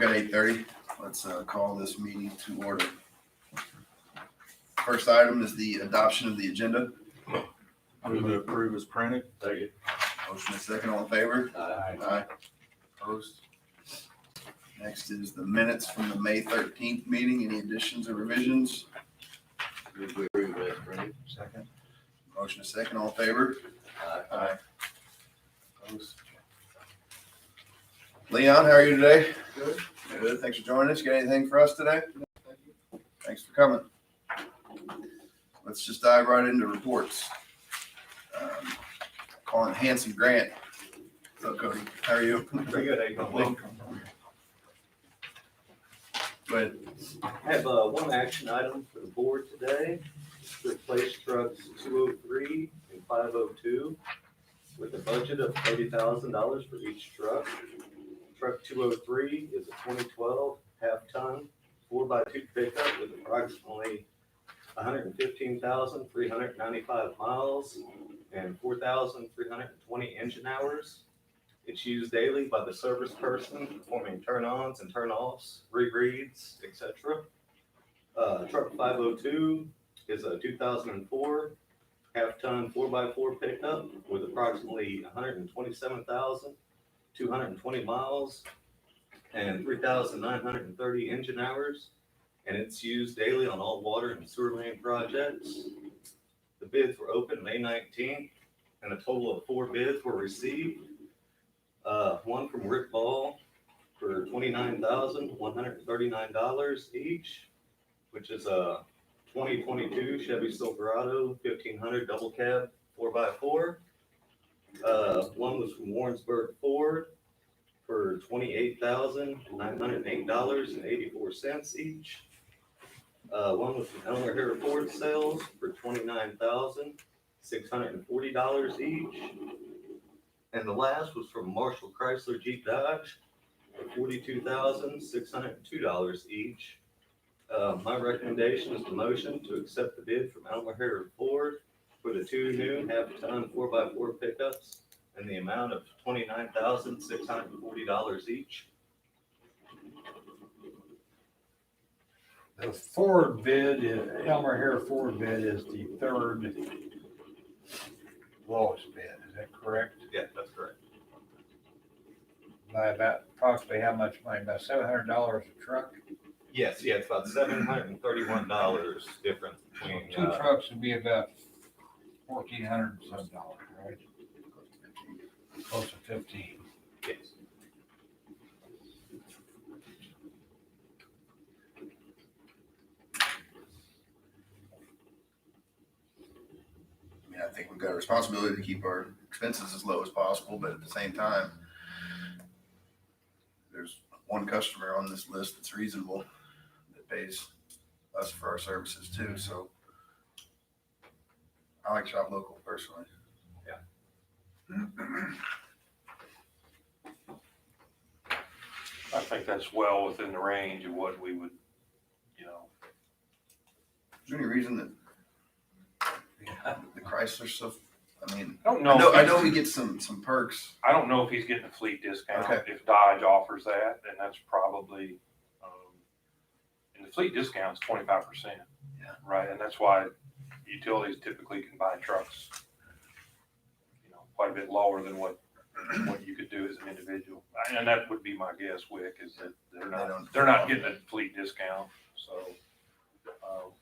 got 8:30. Let's call this meeting to order. First item is the adoption of the agenda. Move to approve as printed. Second. Motion is second, all in favor? Aye. Opposed? Next is the minutes from the May 13th meeting. Any additions or revisions? Move to approve as printed. Second. Motion is second, all in favor? Aye. Opposed? Leon, how are you today? Good. Good. Thanks for joining us. Got anything for us today? Thank you. Thanks for coming. Let's just dive right into reports. Calling Hanson Grant. So Cody, how are you? Pretty good, April. Go ahead. I have one action item for the board today, to replace trucks 203 and 502 with a budget of $30,000 for each truck. Truck 203 is a 2012 half-ton 4x2 pickup with approximately 115,395 miles and 4,320 engine hours. It's used daily by the service person performing turn-ons and turn-offs, rereads, etc. Truck 502 is a 2004 half-ton 4x4 pickup with approximately 127,220 miles and 3,930 engine hours, and it's used daily on all water and sewer main projects. The bids were open May 19th, and a total of 4 bids were received. One from Rick Ball for $29,139 each, which is a 2022 Chevy Silverado 1500 double cab 4x4. One was from Warrensburg Ford for $28,908.84 each. One was from Elmer Harris Ford Sales for $29,640 each. And the last was from Marshall Chrysler Jeep Dodge for $42,602 each. My recommendation is the motion to accept the bid from Elmer Harris Ford for the 2 new half-ton 4x4 pickups in the amount of $29,640 each. The Ford bid, Elmer Harris Ford bid is the third lowest bid, is that correct? Yeah, that's correct. By about approximately how much money, about $700 a truck? Yes, yeah, it's about $731 difference between. Two trucks would be about $1,400 and some dollars, right? Close to 15. Yes. I mean, I think we've got a responsibility to keep our expenses as low as possible, but at the same time, there's one customer on this list that's reasonable that pays us for our services too. So I like shop local personally. Yeah. I think that's well within the range of what we would, Is there any reason that the Chrysler stuff? I mean, I don't know. I know we get some perks. I don't know if he's getting a fleet discount. Okay. If Dodge offers that, then that's probably, and the fleet discount's 25%. Yeah. Right, and that's why utilities typically can buy trucks, quite a bit lower than what you could do as an individual. And that would be my guess, Wick, is that they're not getting a fleet discount. So,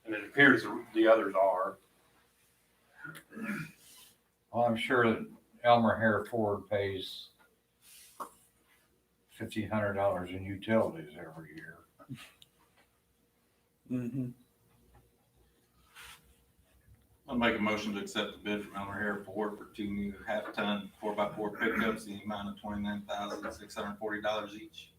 and it appears the others are. Well, I'm sure that Elmer Harris Ford pays $1,500 in utilities every year. I'll make a motion to accept the bid from Elmer Harris Ford for 2 new half-ton 4x4 pickups in the amount of $29,640 each.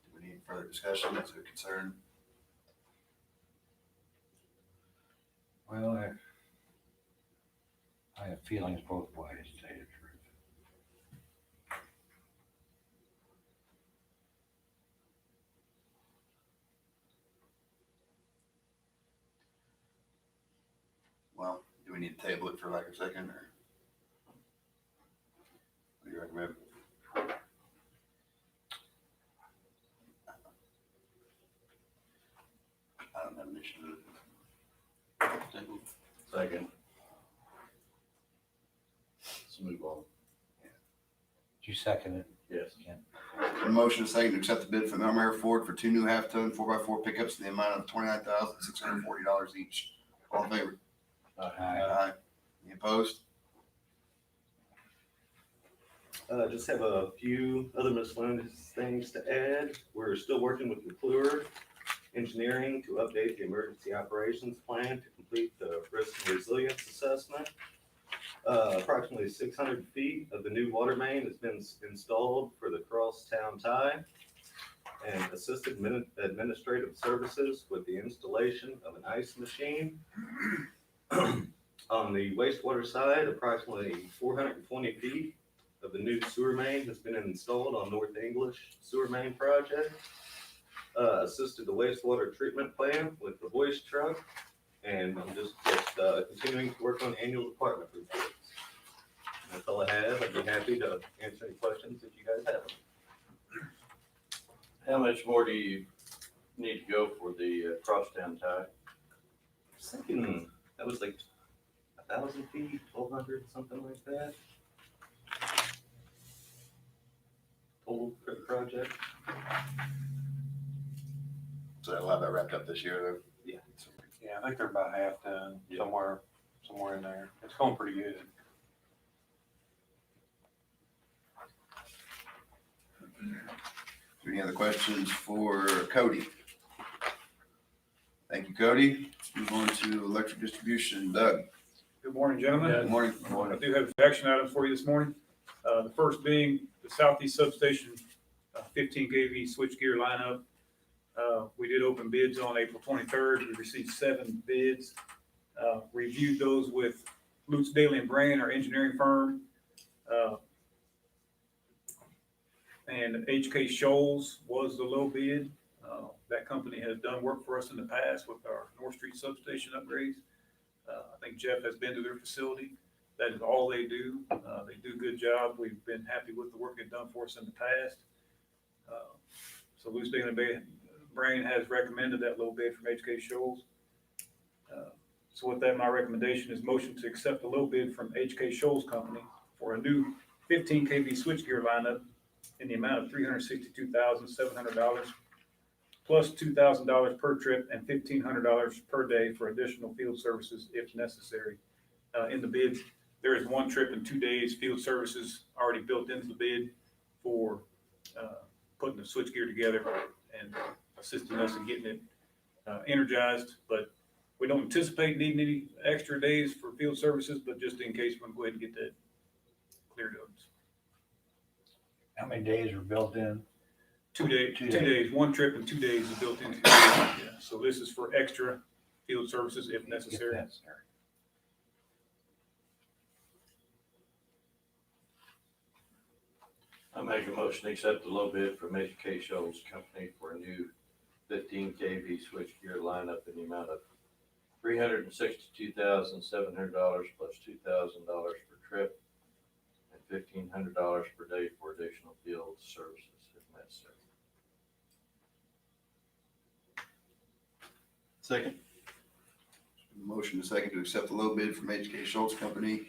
Do we need further discussion? That's a concern. Well, I have feelings both ways, to tell you the truth. Well, do we need to table it for like a second, or? What do you recommend? I don't have an issue with it. Table. Second. Let's move on. Did you second it? Yes. A motion and a second to accept the bid from Elmer Ford for 2 new half-ton 4x4 pickups in the amount of $29,640 each. All in favor? Aye. Any opposed? Just have a few other miscellaneous things to add. We're still working with McClure Engineering to update the emergency operations plan to complete the risk and resilience assessment. Approximately 600 feet of the new water main has been installed for the crosstown tie, and assisted administrative services with the installation of an ice machine. On the wastewater side, approximately 420 feet of the new sewer main has been installed on North English sewer main project. Assisted the wastewater treatment plant with the hoist truck, and I'm just continuing to work on annual department reports. That's all I have. I'd be happy to answer any questions if you guys have them. How much more do you need to go for the crosstown tie? I was thinking that was like 1,000 feet, 1,200, something like that. Total for the project. So that'll have that wrapped up this year, Yeah. Yeah, I think they're about half done, somewhere in there. It's going pretty good. Any other questions for Cody? Thank you, Cody. Let's move on to electric distribution. Doug? Good morning, gentlemen. Good morning. I do have some action items for you this morning. The first being the Southeast Substation 15 kV switchgear lineup. We did open bids on April 23rd. We received 7 bids. Reviewed those with Lutz, Daly & Brain, our engineering firm. And HK Shoals was the low bid. That company has done work for us in the past with our North Street substation upgrades. I think Jeff has been to their facility. That is all they do. They do a good job. We've been happy with the work they've done for us in the past. So Lutz, Daly & Brain has recommended that low bid from HK Shoals. So with that, my recommendation is motion to accept the low bid from HK Shoals Company for a new 15 kV switchgear lineup in the amount of $362,700 plus $2,000 per trip and $1,500 per day for additional field services if necessary. In the bid, there is 1 trip and 2 days field services already built into the bid for putting the switchgear together and assisting us in getting it energized. But we don't anticipate needing any extra days for field services, but just in case, we're going to go ahead and get that cleared up. How many days are built in? 2 days, 2 2 days, 1 trip and 2 days is built into it. Yeah. So this is for extra field services if necessary. I make a motion to accept the low bid from HK Shoals Company for a new 15 kV switchgear lineup in the amount of $362,700 plus $2,000 per trip and $1,500 per day for additional field services if necessary. Second. Motion and second to accept the low bid from HK Schultz Company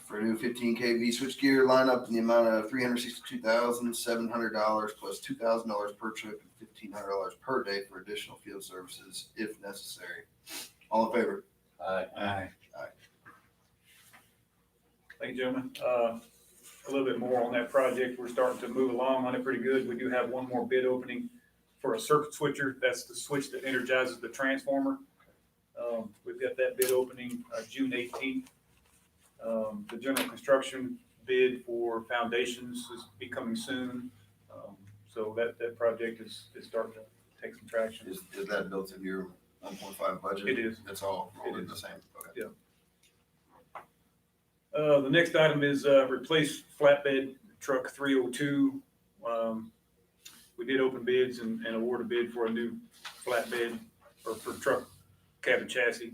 for a new 15 kV switchgear lineup in the amount of $362,700 plus $2,000 per trip and $1,500 per day for additional field services if necessary. All in favor? Aye. Thank you, gentlemen. A little bit more on that project. We're starting to move along on it pretty good. We do have 1 more bid opening for a circuit switcher. That's the switch that energizes the transformer. We've got that bid opening June 18th. The general construction bid for foundations is becoming soon. So that project is starting to take some traction. Is that built into your 1.5 budget? It is. It's all rolled It in the is. same. Okay. Yeah. The next item is replace flatbed truck 302. We did open bids and award a bid for a new flatbed or for truck cabin chassis.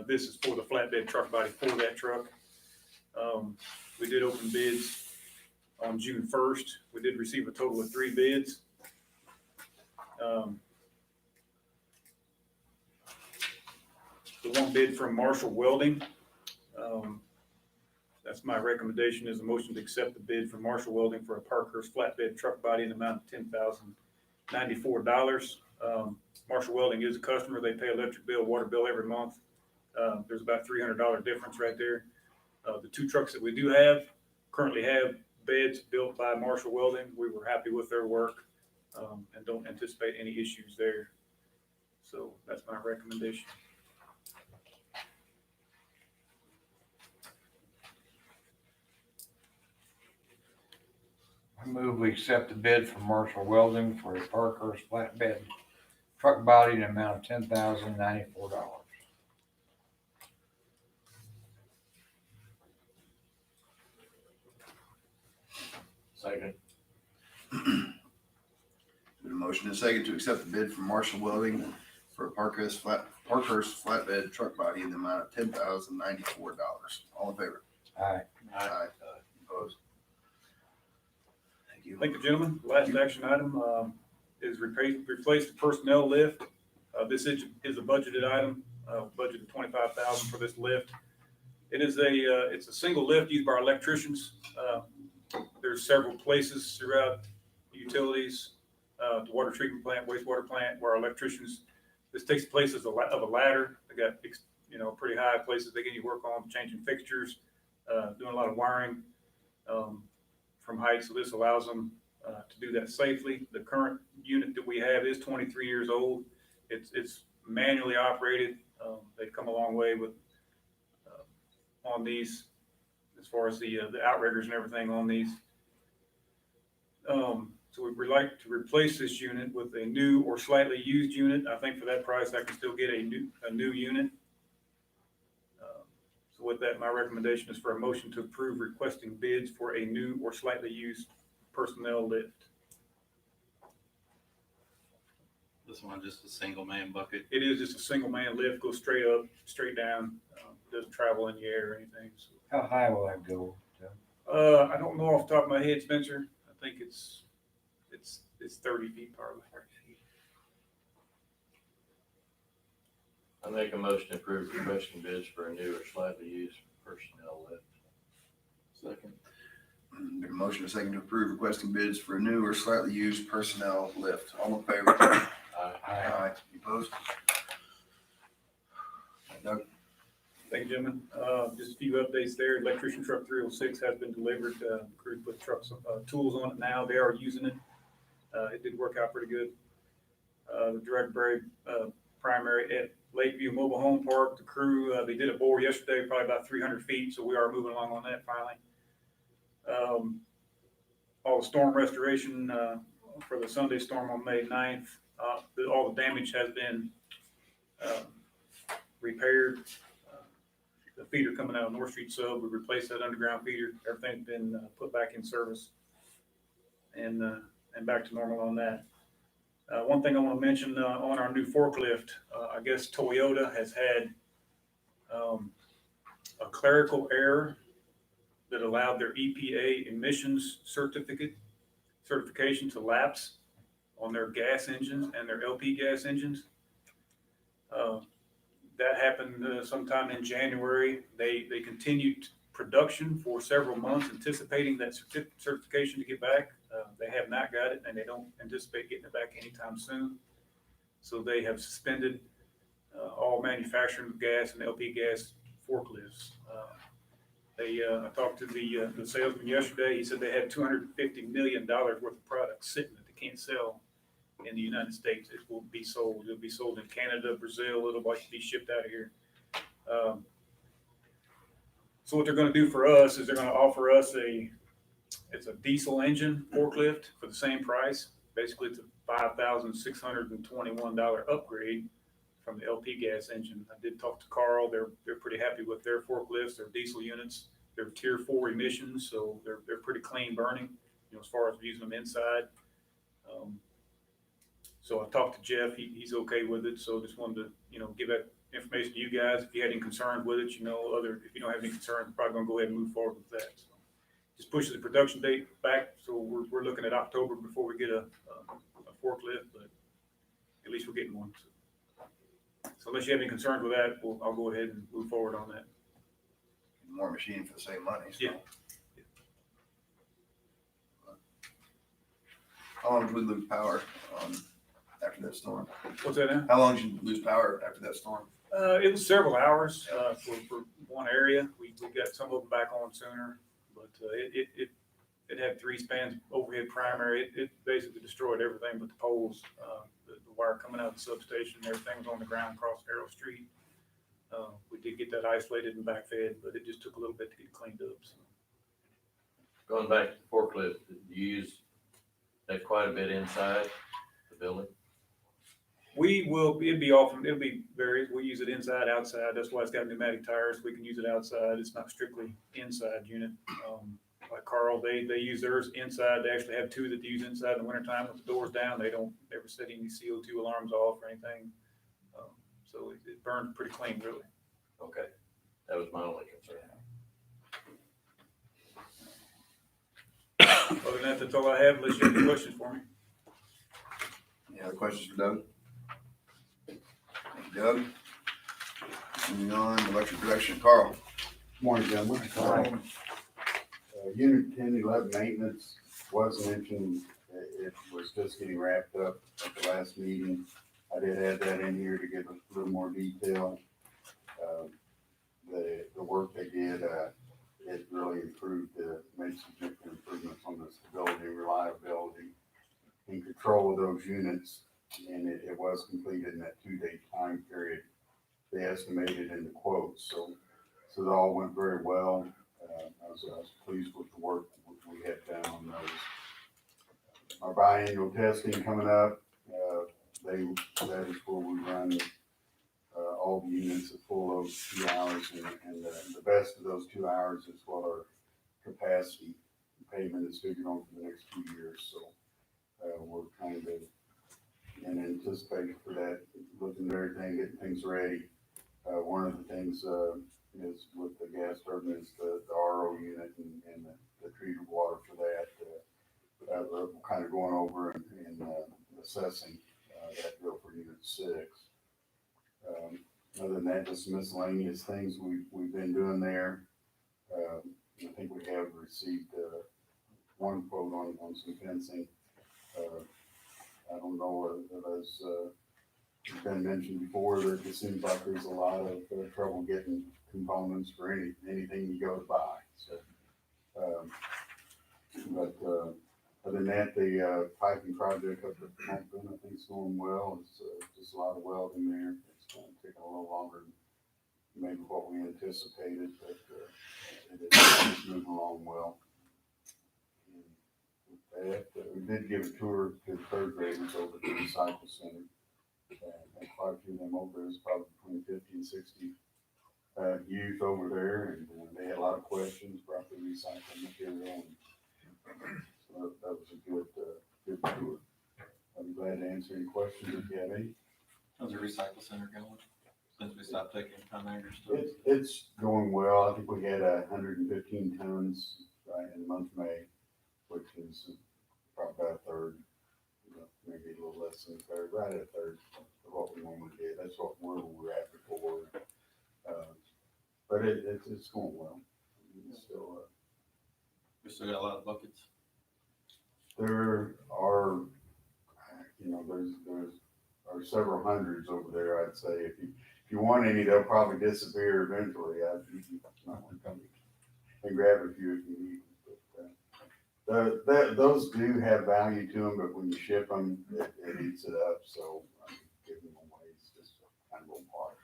This is for the flatbed truck body for that truck. We did open bids on June 1st. We did receive a total of 3 bids. The one bid from Marshall Welding, that's my recommendation, is a motion to accept the bid from Marshall Welding for a Parkhurst flatbed truck body in the amount of $10,094. Marshall Welding is a customer. They pay electric bill, water bill every month. There's about $300 difference right there. The 2 trucks that we do have currently have beds built by Marshall Welding. We were happy with their work, and don't anticipate any issues there. So that's my recommendation. I move we accept the bid from Marshall Welding for a Parkhurst flatbed truck body in the amount of $10,094. Second. Been a motion and a second to accept the bid from Marshall Welding for a Parkhurst flatbed truck body in the amount of $10,094. All in favor? Aye. Aye. Opposed? Thank you. Thank you, gentlemen. Last action item is replace the personnel lift. This is a budgeted item, budgeted $25,000 for this lift. It is it's a single lift used by our electricians. There's several places throughout utilities, the water treatment plant, wastewater plant, where our electricians, this takes place as of a ladder. They got, pretty high places they can work on, changing fixtures, doing a lot of wiring from height. So this allows them to do that safely. The current unit that we have is 23 years old. It's manually operated. They've come a long way with on these, as far as the outriggers and everything on these. So we'd like to replace this unit with a new or slightly used unit. I think for that price, I can still get a new unit. So with that, my recommendation is for a motion to approve requesting bids for a new or slightly used personnel lift. This one just a single man bucket. It is just a single man lift, goes straight up, straight down, doesn't travel in the air or anything. So, How high will that go? I don't know off the top of my head, Spencer. I think it's 30 feet probably. I make a motion to approve requesting bids for a new or slightly used personnel lift. Second. Been a motion and a second to approve requesting bids for a new or slightly used personnel lift. All in favor? Aye. Aye. You opposed? Doug? Thank you, gentlemen. Just a few updates there. Electrician truck 306 has been delivered. Crew put trucks, tools on it now. They are using it. It did work out pretty good. The direct buried primary at Lakeview Mobile Home Park, the crew, they did a bore yesterday, probably about 300 feet. So we are moving along on that finally. All the storm restoration for the Sunday storm on May 9th, all the damage has been repaired. The feeder coming out of North Street sub, we replaced that underground feeder. Everything's been put back in service and back to normal on that. One thing I want to mention on our new forklift, I guess Toyota has had a clerical error that allowed their EPA emissions certification to lapse on their gas engines and their LP gas engines. That happened sometime in January. They continued production for several months, anticipating that certification to get back. They have not got it, and they don't anticipate getting it back anytime soon. So they have suspended all manufacturing of gas and LP gas forklifts. I talked to the salesman yesterday. He said they had $250 million worth of products sitting that they can't sell in the United States. It will be sold. It'll be sold in Canada, Brazil. It'll be shipped out of here. So what they're going to do for us is they're going to offer us it's a diesel engine forklift for the same price. Basically, it's a $5,621 upgrade from the LP gas engine. I did talk to Carl. They're pretty happy with their forklifts. Their diesel units. They're tier 4 emissions, so they're pretty clean burning, as far as using them inside. So I talked to Jeff. He's okay with it. So just wanted to, give that information to you guys. If you had any concerns with it, if you don't have any concerns, we're probably gonna go ahead and move forward with that. So just pushes the production date back, so we're looking at October before we get a forklift, but at least we're getting one. So unless you have any concerns with that, I'll go ahead and move forward on that. More machine for the same money. So. Yeah. How long did we lose power after that storm? What's that now? How long did you lose power after that storm? It was several hours, for one area. We got some of them back on sooner, but, it had 3 spans overhead primary. It basically destroyed everything but the poles, the wire coming out of the substation, everything was on the ground across Arrow Street. We did get that isolated and backfed, but it just took a little bit to get cleaned up, so. Going back to the forklift, you use that quite a bit inside the building? It'll be varied. We use it inside, outside. That's why it's got pneumatic tires. We can use it outside. It's not strictly inside unit. Like Carl, they use theirs inside. They actually have 2 that they use inside in the wintertime with the doors down. They don't ever set any CO2 alarms off or anything. So it burns pretty clean, really. Okay, that was my only concern. Other than that, that's all I have, unless you have any questions for me. Any other questions for Doug? Thank you, Doug. Moving on, electric production, Carl. Morning, gentlemen. Unit 1011 maintenance was mentioned. It was just getting wrapped up at the last meeting. I did add that in here to give a little more detail. The work they did, it really improved, made significant improvements on the stability, reliability, and control of those units. And it was completed in that 2-day time period they estimated in the quote. So it all went very well. I was pleased with the work we had done on those. Our biannual testing coming up, that is where we run all the units at full load 2 hours, and the best of those 2 hours is what our capacity payment is figured on for the next 2 years. So we're kind of in anticipation for that, looking at everything, getting things ready. One of the things is with the gas turbine is the RO unit and the treated water for that. We're kind of going over and assessing that bill for unit 6. Other than that, just miscellaneous things we've been doing there. I think we have received one quote on some fencing. I don't know if as it's been mentioned before, that it seems like there's a lot of trouble getting components for anything you go to buy. So, but other than that, the piping project up at Moncton, I think, is going well. It's just a lot of welding there. It's going to take a little longer than maybe what we anticipated, but it's moving along well. And with that, we did give a tour to the 3rd graders over at the Recycle Center. And quite a few of them over there, it's probably between 50 and 60 youth over there, and they had a lot of questions about the recycling material. And so that was a good tour. I'll be glad to answer any questions if you have any. How's the recycle center going since we stopped taking Conagra stuff? It's going well. I think we had 115 tons in the month of May, which is probably about a third, maybe a little less than a third, right at a third of what we normally did. That's what we were at before. But it's going well. It's still, We still got a lot of buckets. there are, there's several hundreds over there. I'd say if you want any, they'll probably disappear eventually. You might want to come and grab a few if you need. But those do have value to them, but when you ship them, it eats it up. So I'm giving them away. It's just kind of a part.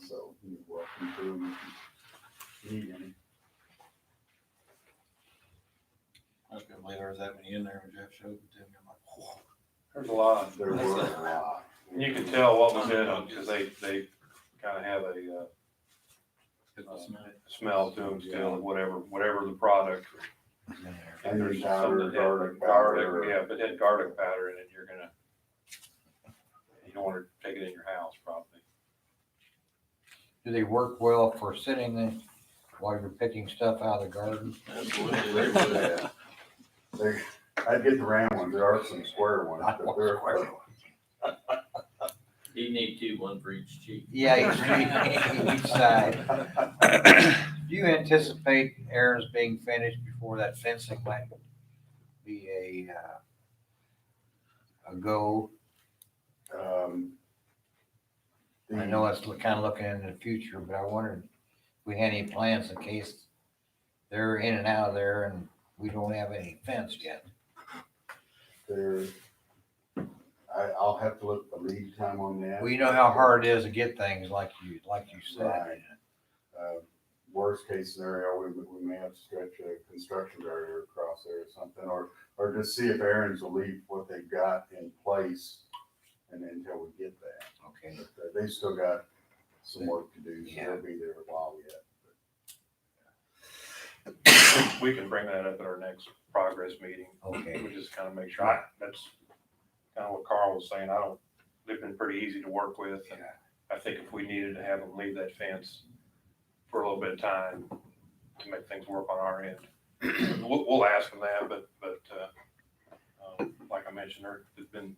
So you're welcome to them if you need any. I was gonna believe there was that many in there when Jeff showed it to me. I'm like, whoa. There's a lot. There were a lot. You can tell what was in them, because they kind of have a smell to them still, whatever the product. And there's some that had garlic, yeah, if it had garlic powder in it, you don't want to take it in your house, probably. Do they work well for sitting there while you're picking stuff out of the garden? Absolutely, they would. I'd get the round ones, there are some square ones, I but want they're, square ones. You need two, one for each cheek. Yeah, each side. Do you anticipate Aaron's being finished before that fencing might be a go? I know it's kind of looking into the future, but I wondered if we had any plans in case they're in and out of there and we don't have any fence yet. I'll have to look at the lead time on that. Well, you know how hard it is to get things like you said. Right. Worst case scenario, we may have to stretch a construction barrier across there or something, or just see if Aaron's will leave what they've got in place and until we get that. Okay. But they've still got some work to do, so Yeah. they'll be there a while yet. We can bring that up at our next progress meeting. Okay. We just kind of make sure, that's kind of what Carl was saying, they've been pretty easy to work with. And I think if we needed to have them leave that fence for a little bit of time to make things work on our end, we'll ask them that, but like I mentioned, they've been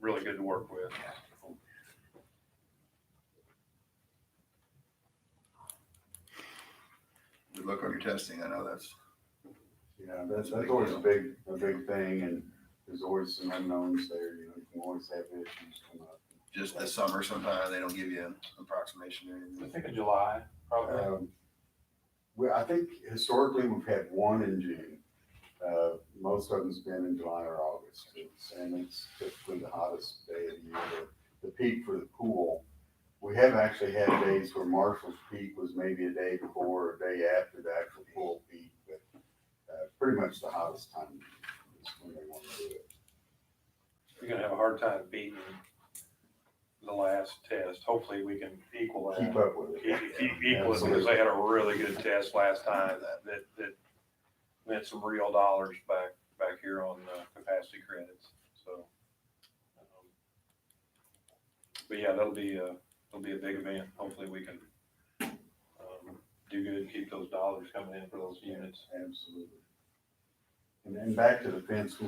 really good to work with. Good luck on your testing. I know that's. Yeah, that's always a big thing, and there's always some unknowns there, you can always have issues come up. Just this summer sometime, they don't give you an approximation or anything. I think in July, probably. I think historically we've had one in June. Most of them's been in July or August, and it's typically the hottest day of the year. The peak for the pool, we have actually had days where Marshall's peak was maybe a day before or a day after the actual pool peak, but pretty much the hottest time is when they want to do it. You're gonna have a hard time beating the last test. Hopefully we can equal that. Keep up with it. Keep equal it, because they had a really good test last time that meant some real dollars back here on capacity credits, so. But yeah, that'll be a big event. Hopefully we can do good and keep those dollars coming in for those units. Absolutely. And then back to the fence,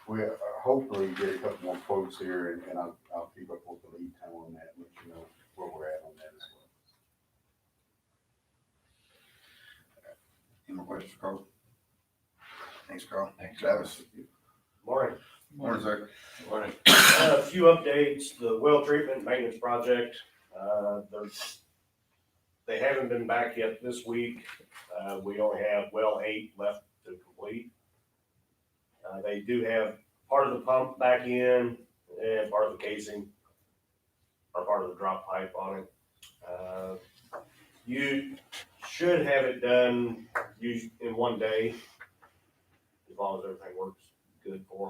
we hopefully get a couple more quotes here, and I'll keep up with the lead time on that, and let you know where we're at on that as well. Any more questions, Carl? Thanks, Carl. Thanks. Travis. Morning. Morning, sir. Morning. A few updates, the well treatment maintenance project, they haven't been back yet this week. We only have well 8 left to complete. They do have part of the pump back in and part of the casing, or part of the drop pipe on it. You should have it done in one day, as long as everything works good for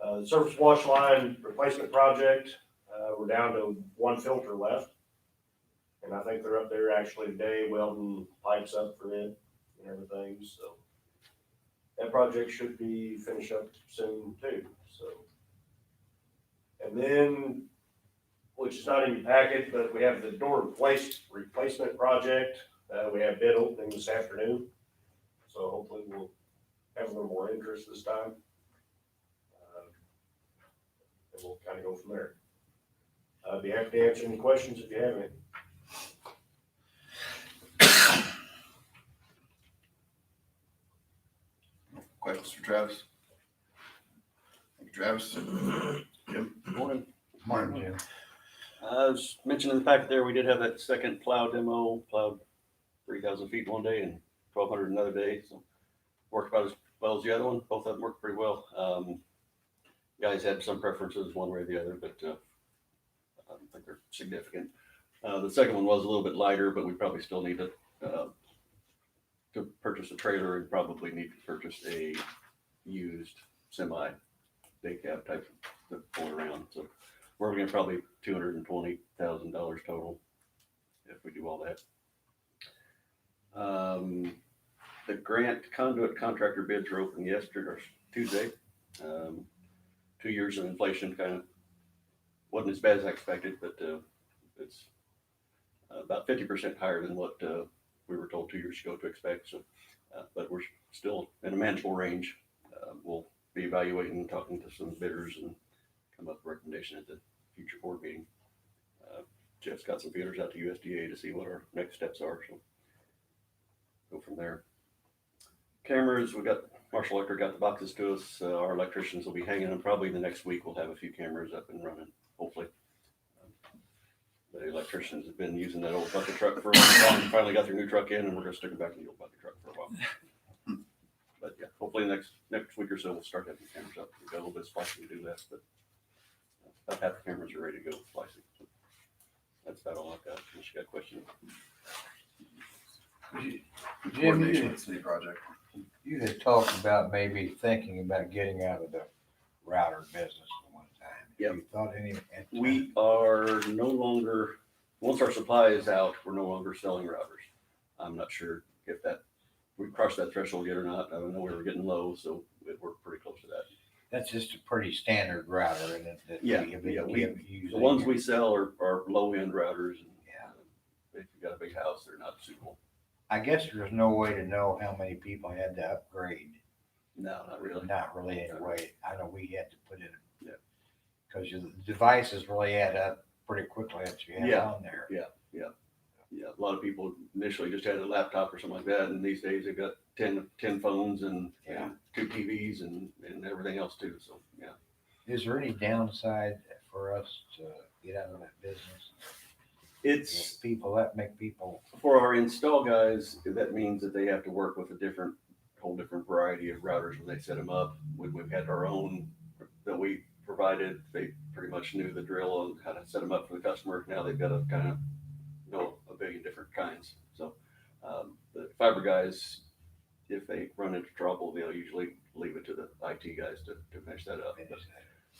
them. The surface wash line replacement project, we're down to 1 filter left. And I think they're up there actually today welding pipes up for it and everything, so. That project should be finished up soon too, so. And then, which is not in your packet, but we have the door replacement project. We have bid opening this afternoon, so hopefully we'll have a little more interest this time. And we'll kind of go from there. I'd be happy to answer any questions if you have any. Questions for Travis? Thank you, Travis. Jim? Morning. Morning, Jim. As mentioned in the packet there, we did have that second plow demo, plowed 3,000 feet one day and 1,200 another day. So worked about as well as the other one. Both of them worked pretty well. Guys had some preferences one way or the other, but I don't think they're significant. The second one was a little bit lighter, but we probably still need to purchase a trailer and probably need to purchase a used semi day cab type to pull around. So we're looking at probably $220,000 total if we do all that. The grant Conduit contractor bids were open yesterday or Tuesday. 2 years of inflation kind of wasn't as bad as I expected, but it's about 50% higher than what we were told 2 years ago to expect. So, but we're still in a manageable range. We'll be evaluating, talking to some bidders, and come up with a recommendation at the future board meeting. Jeff's got some feelers out to USDA to see what our next steps are. So go from there. Cameras, we got Marshall Electric got the boxes to us. Our electricians will be hanging them. Probably the next week we'll have a few cameras up and running, hopefully. The electricians have been using that old bucket truck for a long time. Finally got their new truck in, and we're gonna stick it back in the old bucket truck for a while. But yeah, hopefully next week or so we'll start having cameras up. We've got a little bit of splicing to do that, but about half the cameras are ready to go with splicing. So that's about all I've got. Unless you got questions. Coordination with the city project. You had talked about maybe thinking about getting out of the router business at one time. Yep. You thought any? We are no longer, once our supply is out, we're no longer selling routers. I'm not sure if we crossed that threshold yet or not. I don't know, we were getting low, so we're pretty close to that. That's just a pretty standard router, isn't it? That Yeah, we have yeah, been using. The ones we sell are low-end routers, and Yeah. if you've got a big house, they're not suitable. I guess there's no way to know how many people had to upgrade. No, not really. Not really any way. I know we had to put in. Yeah. Because the devices really add up pretty quickly that you have Yeah. on there. Yeah, a lot of people initially just had a laptop or something like that, and these days they've got 10 phones and 2 TVs and everything else too, so, yeah. Is there any downside for us to get out of that business? It's, People that make people. for our install guys, that means that they have to work with a whole different variety of routers when they set them up. We've had our own that we provided. They pretty much knew the drill on how to set them up for the customer. Now they've got to kind of know a billion different kinds. So the fiber guys, if they run into trouble, they'll usually leave it to the IT guys to finish that up.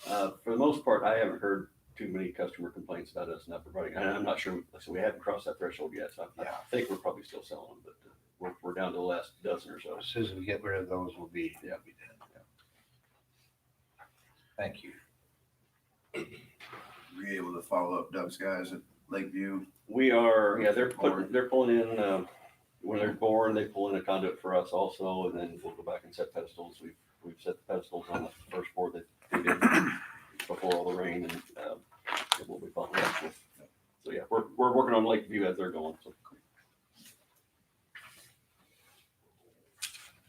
But, for the most part, I haven't heard too many customer complaints about us not providing. And I'm not sure, so we haven't crossed that threshold yet. So I think we're probably still selling them, but we're down to the last dozen or so. As soon as we get rid of those, we'll be. Yeah. Be done. Yeah. Thank you. Were you able to follow up Doug's guys at Lakeview? We are, yeah, they're pulling in, when they're boring, they pull in a conduit for us also, and then we'll go back and set pedestals. We've set the pedestals on the first board that we did before all the rain, and we'll be following up with. So yeah, we're working on Lakeview as they're going. So.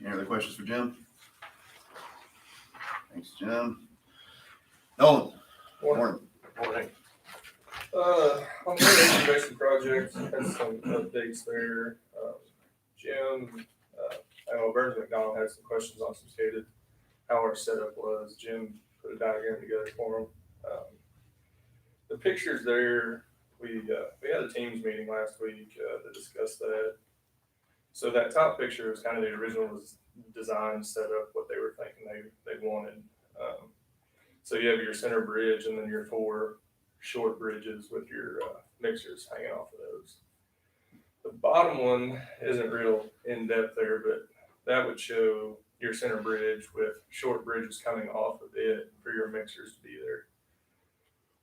Any other questions for Jim? Thanks, Jim. Nolan. Morning. Morning. On the renovation project, had some updates there. Jim, I know Burns McDonald had some questions on some stated how our setup was. Jim put a diagram together for him. The pictures there, we had a Teams meeting last week to discuss that. So that top picture was kind of the original design setup, what they were thinking they wanted. So you have your center bridge and then your 4 short bridges with your mixers hanging off of those. The bottom one isn't real in depth there, but that would show your center bridge with short bridges coming off of it for your mixers to be there.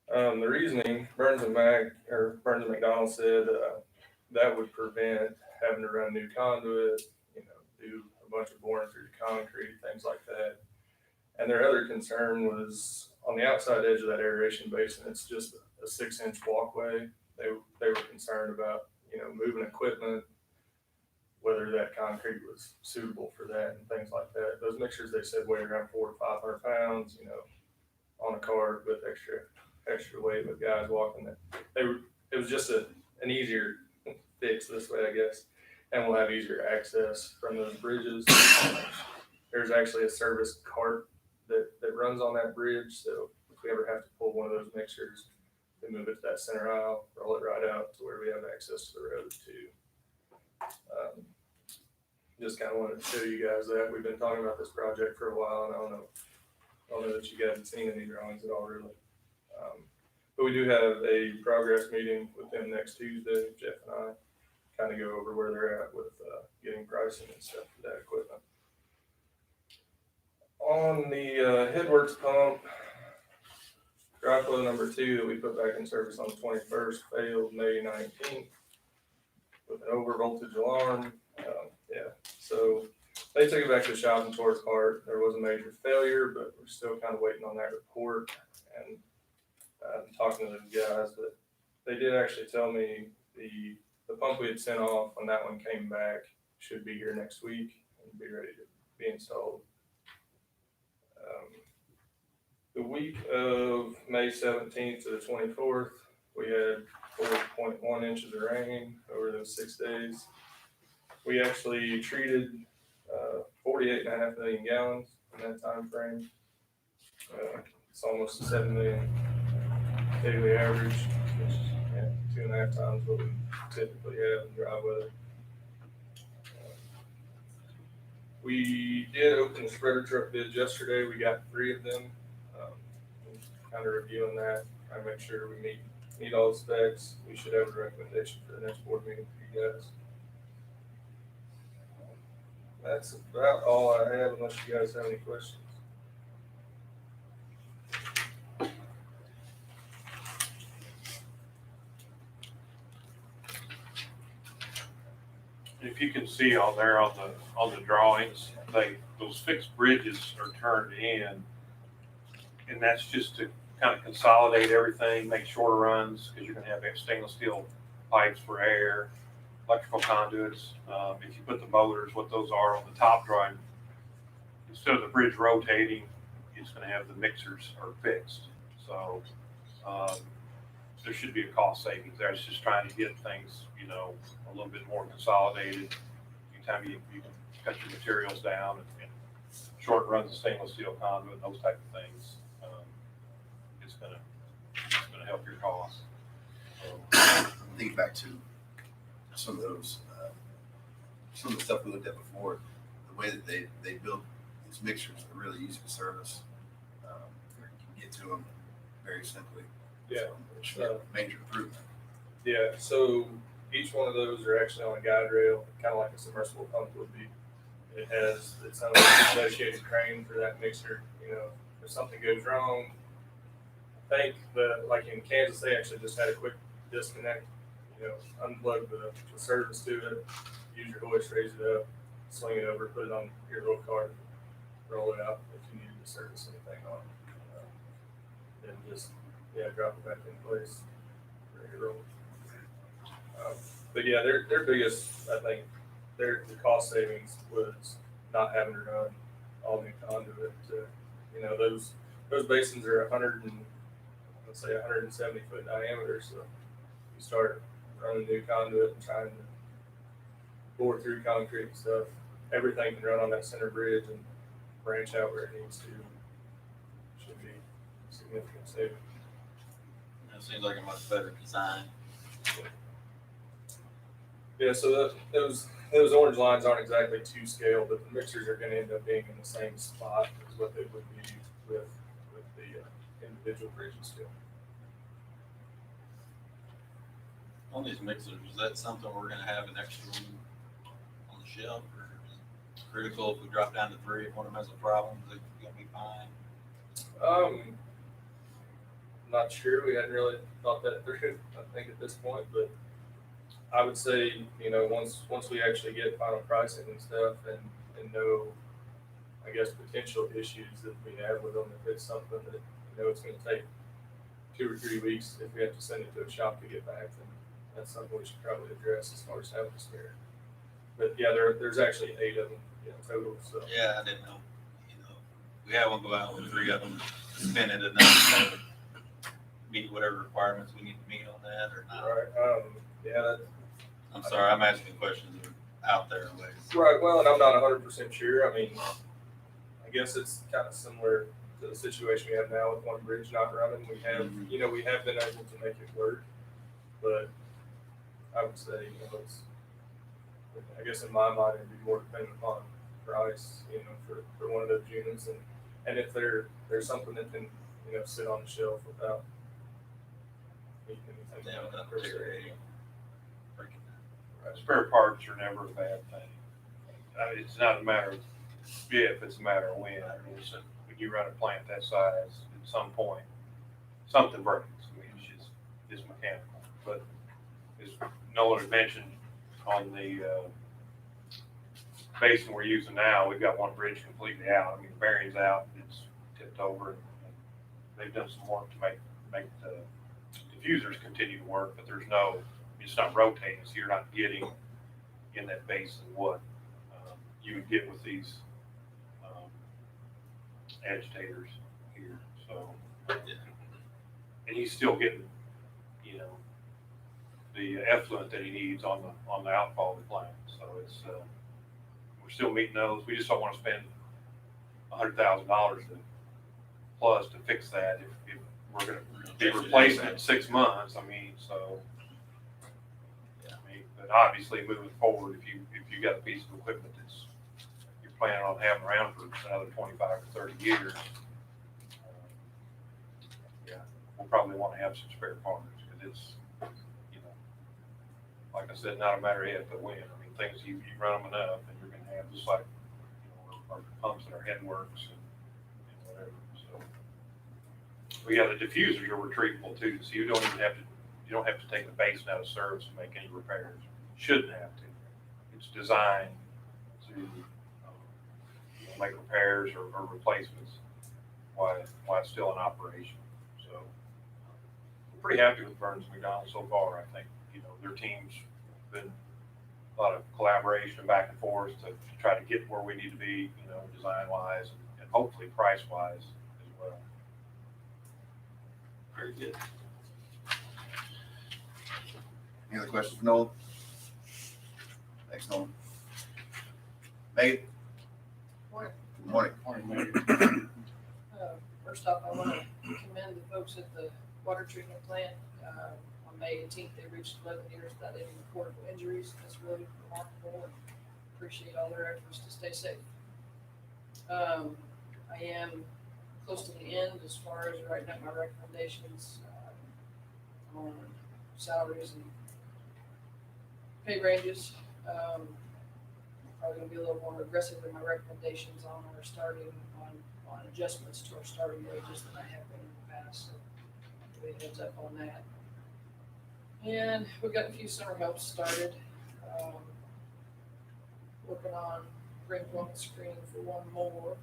The reasoning, Burns and McDonald said that would prevent having to run new conduit, do a bunch of boring through the concrete, things like that. And their other concern was on the outside edge of that aeration basin, it's just a 6-inch walkway. They were concerned about, moving equipment, whether that concrete was suitable for that and things like that. Those mixers, they said, weigh around 400 to 500 pounds, on a cart with extra weight with guys walking it. It was just an easier fix this way, I guess. And we'll have easier access from those bridges. There's actually a service cart that runs on that bridge. So if we ever have to pull one of those mixers, we move it to that center aisle, roll it right out to where we have access to the road too. Just kind of wanted to show you guys that we've been talking about this project for a while, and I don't know that you guys haven't seen any drawings at all really. But we do have a progress meeting with them next Tuesday. Jeff and I kind of go over where they're at with getting pricing and stuff for that equipment. On the headworks pump, dry flow number 2 that we put back in service on the 21st failed May 19th. with an over voltage alarm. Yeah, so they took it back to the shop and tore it apart. There was a major failure, but we're still kind of waiting on that report and talking to the guys. But they did actually tell me the pump we had sent off when that one came back should be here next week and be ready to be installed. The week of May 17th to the 24th, we had 4.1 inches of rain over those 6 days. We actually treated 48.5 million gallons in that time frame. It's almost a 7 million daily average, which is 2.5 times what we typically have in dry weather. We did open the spreader truck bids yesterday. We got 3 of them. Kind of reviewing that, trying to make sure we meet all the specs. We should have a recommendation for the next board meeting for you guys. That's about all I have, unless you guys have any questions. If you can see on there on the drawings, those fixed bridges are turned in, and that's just to kind of consolidate everything, make shorter runs, because you're gonna have stainless steel pipes for air, electrical conduits. If you put the motors, what those are on the top drawing, instead of the bridge rotating, it's gonna have the mixers are fixed. So there should be a cost savings there. It's just trying to get things, a little bit more consolidated. Anytime you can cut your materials down and short runs of stainless steel conduit, those type of things, it's gonna help your costs. Think back to some of those, some of the stuff we looked at before, the way that they build these mixers are really easy to service. You can get to them very simply. Yeah. So it should be a major improvement. Yeah, so each one of those are actually on a guide rail, kind of like a submersible pump would be. It has its own associated crane for that mixer. If something goes wrong, I think like in Kansas, they actually just had a quick disconnect. Unplug the service to it, use your hoist, raise it up, swing it over, put it on your little cart, roll it out if you needed to service anything on it. Then just drop it back in place, ready to roll. But yeah, their biggest, I think, the cost savings was not having to run all new conduit. Those basins are 170 foot diameter. So you start running new conduit and trying to bore through concrete and stuff. Everything can run on that center bridge and branch out where it needs to. Should be significant savings. It seems like a much better design. Yeah, so those orange lines aren't exactly to scale, but the mixers are going to end up being in the same spot as what they would be with the individual bridges still. On these mixers, is that something we're gonna have an extra one on the shelf, or is it critical if we drop down to 3, if one of them has a problem, is it gonna be fine? I'm not sure. We hadn't really thought that through, I think, at this point, but I would say, once we actually get final pricing and stuff and know, I guess, potential issues that we have with them, if it's something that, it's going to take 2 or 3 weeks, if we have to send it to a shop to get back, then that's something we should probably address as far as having a spare. But yeah, there's actually 8 of them, total. So Yeah, I didn't know. We have one go out with 3 of them, spin it enough to meet whatever requirements we need to meet on that or not. right, I'm sorry, I'm asking questions that are out there ways. right. Well, and I'm not 100% sure. I mean, I guess it's kind of similar to the situation we have now with one bridge not running. We have, we have been able to make it work, but I would say, I guess in my mind, it'd be more dependent upon price, for one of those units, and if there's something that can, sit on the shelf without needing anything. Yeah, without deteriorating. Spare parts are never a bad thing. It's not a matter of if, it's a matter of when. When you run a plant that size, at some point, something breaks. It's mechanical. But as Nolan had mentioned, on the basin we're using now, we've got one bridge completely out. I mean, the bearing's out, it's tipped over. And they've done some work to make the diffusers continue to work, but it's not rotating, so you're not getting in that basin what you would get with these agitators here. So, and he's still getting, the effluent that he needs on the outfall of the plant. So it's we're still meeting those. We just don't want to spend $100,000 plus to fix that if we're going to be replacing it in 6 months. I mean, so but obviously moving forward, if you got a piece of equipment that's you're planning on having around for another 25 or 30 years, we'll probably want to have some spare parts because it's, like I said, not a matter of if but when. I mean, things you run them enough, and you're going to have just like our pumps and our headworks and whatever. So, the diffusers are retrievable too, so you don't have to take the basin out of service and make any repairs. You shouldn't have to. It's designed to make repairs or replacements while it's still in operation. So, we're pretty happy with Burns McDonald so far. I think their team's been a lot of collaboration back and forth to try to get where we need to be, design wise and hopefully price wise as well. Very good. Any other questions for Nolan? Thanks, Nolan. Megan? Morning. Good morning. First off, I want to commend the folks at the water treatment plant. On May 18th, they reached 11 years without any reportable injuries. That's really remarkable, and appreciate all their efforts to stay safe. I am close to the end as far as writing up my recommendations on salaries and pay ranges. I'm probably going to be a little more aggressive in my recommendations on our on adjustments to our starting wages than I have been in the past. So give you a heads up on that. And we've got a few summer helps started. Working on bring one screen for one more.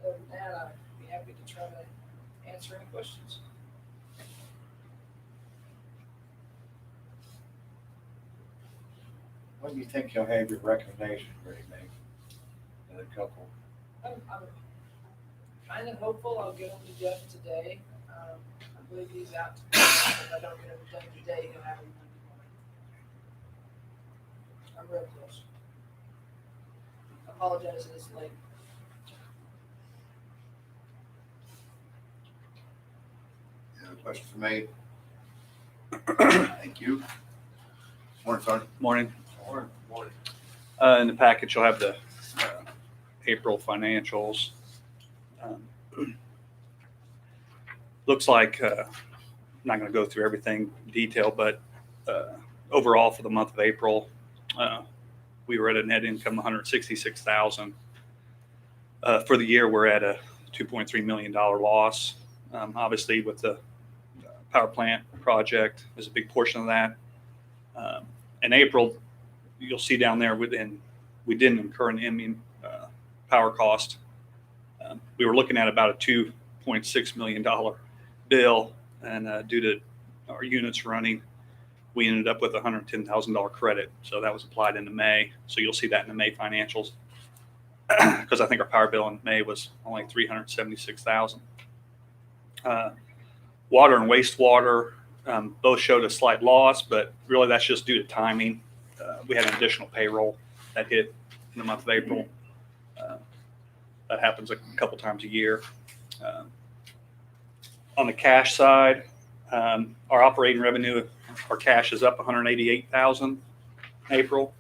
Other than that, I'd be happy to try to answer any questions. When do you think you'll have your recommendation ready, Meg? In a couple. I'm kind of hopeful I'll get them to Jeff today. I believe he's out tomorrow. If I don't get them done today, he'll have them done tomorrow. I'm real close. I apologize that it's late. Any other questions for me? Thank you. Morning, Tony. Morning. Morning. In the package, you'll have the April financials. Looks like, I'm not going to go through everything in detail, but overall for the month of April, we were at a net income of $166,000. For the year, we're at a $2.3 million loss. Obviously, with the power plant project, there's a big portion of that. In April, you'll see down there we didn't incur an power cost. We were looking at about a $2.6 million bill, and due to our units running, we ended up with a $110,000 credit. So that was applied into May. So you'll see that in the May financials, because I think our power bill in May was only $376,000. Water and wastewater both showed a slight loss, but really that's just due to timing. We had an additional payroll that hit in the month of April. That happens a couple times a year. On the cash side, our operating revenue, our cash is up $188,000 in April.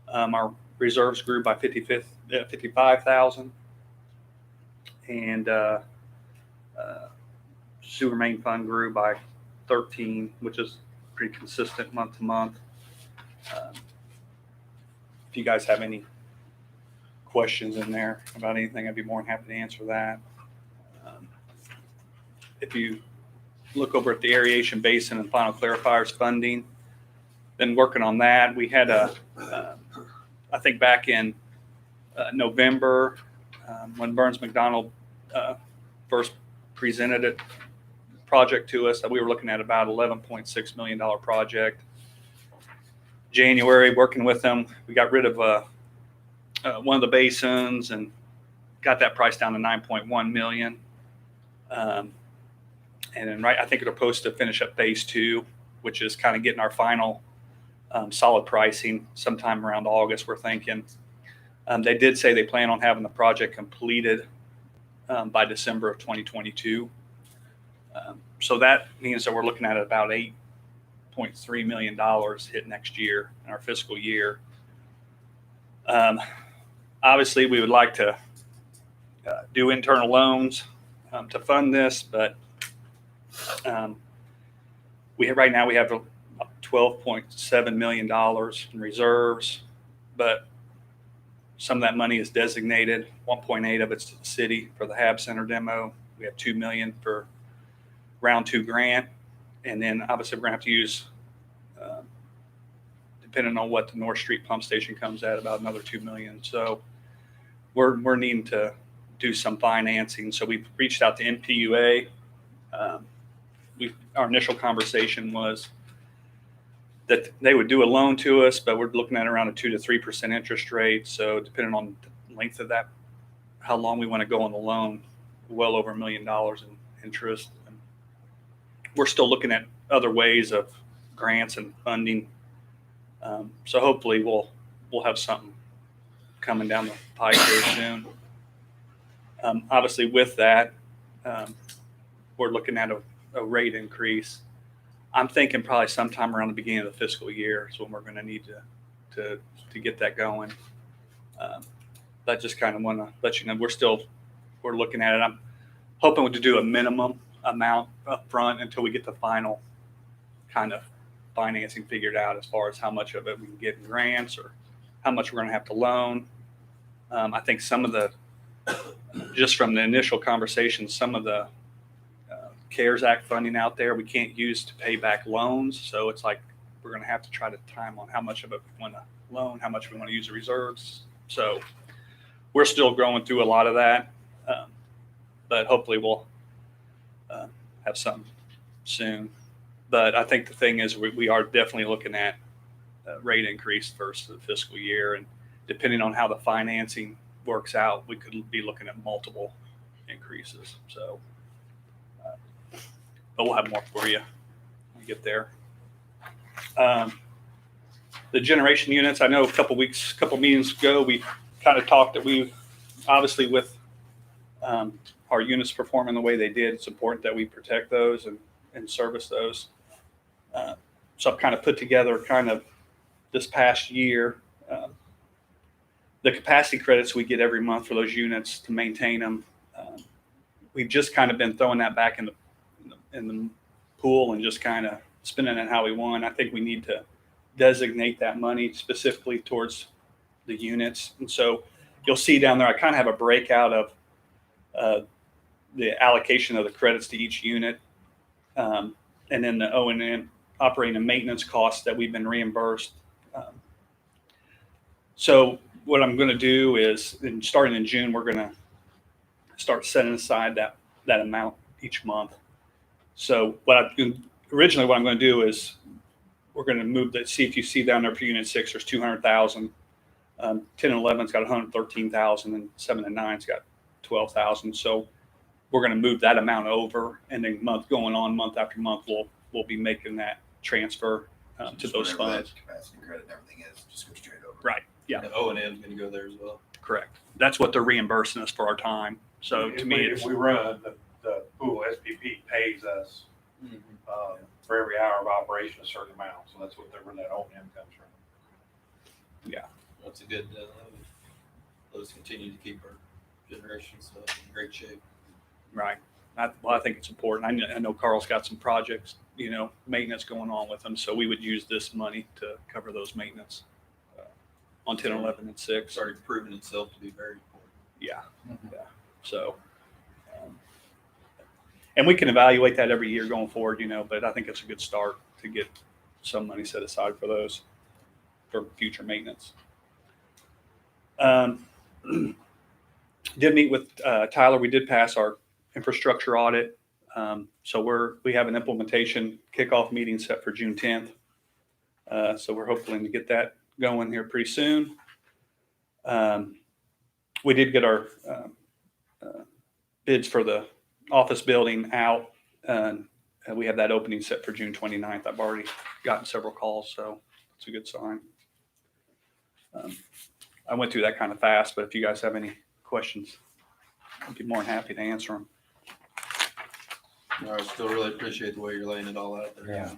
Our reserves grew by $55,000, and sewer main fund grew by 13, which is pretty consistent month to month. If you guys have any questions in there about anything, I'd be more than happy to answer that. If you look over at the aeration basin and final clarifiers funding. Been working on that. We had I think back in November, when Burns McDonald first presented a project to us, that we were looking at about $11.6 million project. January, working with them, we got rid of one of the basins and got that price down to 9.1 million. And then I think it'll post to finish up phase 2, which is kind of getting our final solid pricing sometime around August, we're thinking. They did say they plan on having the project completed by December of 2022. So that means that we're looking at about $8.3 million hit next year in our fiscal year. Obviously, we would like to do internal loans to fund this, but right now we have $12.7 million in reserves, but some of that money is designated. 1.8 of it's to the city for the Hab Center demo. We have $2 million for round 2 grant, and then obviously we're gonna have to use, depending on what the North Street pump station comes at, about another $2 million. So we're needing to do some financing. So we've reached out to NPUA. Our initial conversation was that they would do a loan to us, but we're looking at around a 2 to 3% interest rate. So depending on the length of that, how long we want to go on the loan, well over $1 million in interest. And we're still looking at other ways of grants and funding. So hopefully we'll have something coming down the pike here soon. Obviously with that, we're looking at a rate increase. I'm thinking probably sometime around the beginning of the fiscal year is when we're going to need to get that going. But just kind of want to let you know we're looking at it. I'm hoping to do a minimum amount up front until we get the final kind of financing figured out as far as how much of it we can get in grants or how much we're going to have to loan. I think some of the, just from the initial conversation, some of the CARES Act funding out there we can't use to pay back loans. So it's like we're going to have to try to time on how much of it we want to loan, how much we want to use the reserves. So we're still going through a lot of that, but hopefully we'll have something soon. But I think the thing is we are definitely looking at a rate increase first of the fiscal year, and depending on how the financing works out, we could be looking at multiple increases. So, but we'll have more for you when we get there. The generation units, I know a couple meetings ago, we kind of talked that we obviously with our units performing the way they did, it's important that we protect those and service those. So I've kind of put together kind of this past year, the capacity credits we get every month for those units to maintain them. We've just kind of been throwing that back in the pool and just kind of spending it how we want. I think we need to designate that money specifically towards the units. And so you'll see down there, I kind of have a breakout of the allocation of the credits to each unit. And then the O&M operating and maintenance costs that we've been reimbursed. So what I'm going to do is, starting in June, we're going to start setting aside that amount each month. So originally what I'm going to do is we're going to move that. See if you see down there for Unit 6, there's 200,000. 10 and 11's got 113,000, and 7 and 9's got 12,000. So we're going to move that amount over, and then month after month, we'll be making that transfer to those funds. Capacity credit and everything is just go straight over. Right. Yeah. The O&M is going to go there as well. Correct. That's what they're reimbursing us for our time. So to me, if we run the pool, SPP pays us for every hour of operation a certain amount. So that's where that O&M comes from. Yeah. That's a good. Let's continue to keep our generation stuff in great shape. Right. I think it's important. I know Carl's got some projects, maintenance going on with them. So we would use this money to cover those maintenance on 10, 11, and 6. Started proving itself to be very important. Yeah. Yeah. So, And we can evaluate that every year going forward, but I think it's a good start to get some money set aside for those, for future maintenance. Did meet with Tyler. We did pass our infrastructure audit. So we have an implementation kickoff meeting set for June 10th. So we're hoping to get that going here pretty soon. We did get our bids for the office building out, and we have that opening set for June 29th. I've already gotten several calls, so it's a good sign. I went through that kind of fast, but if you guys have any questions, I'd be more than happy to answer them. I still really appreciate the way you're laying it all out there. Yeah.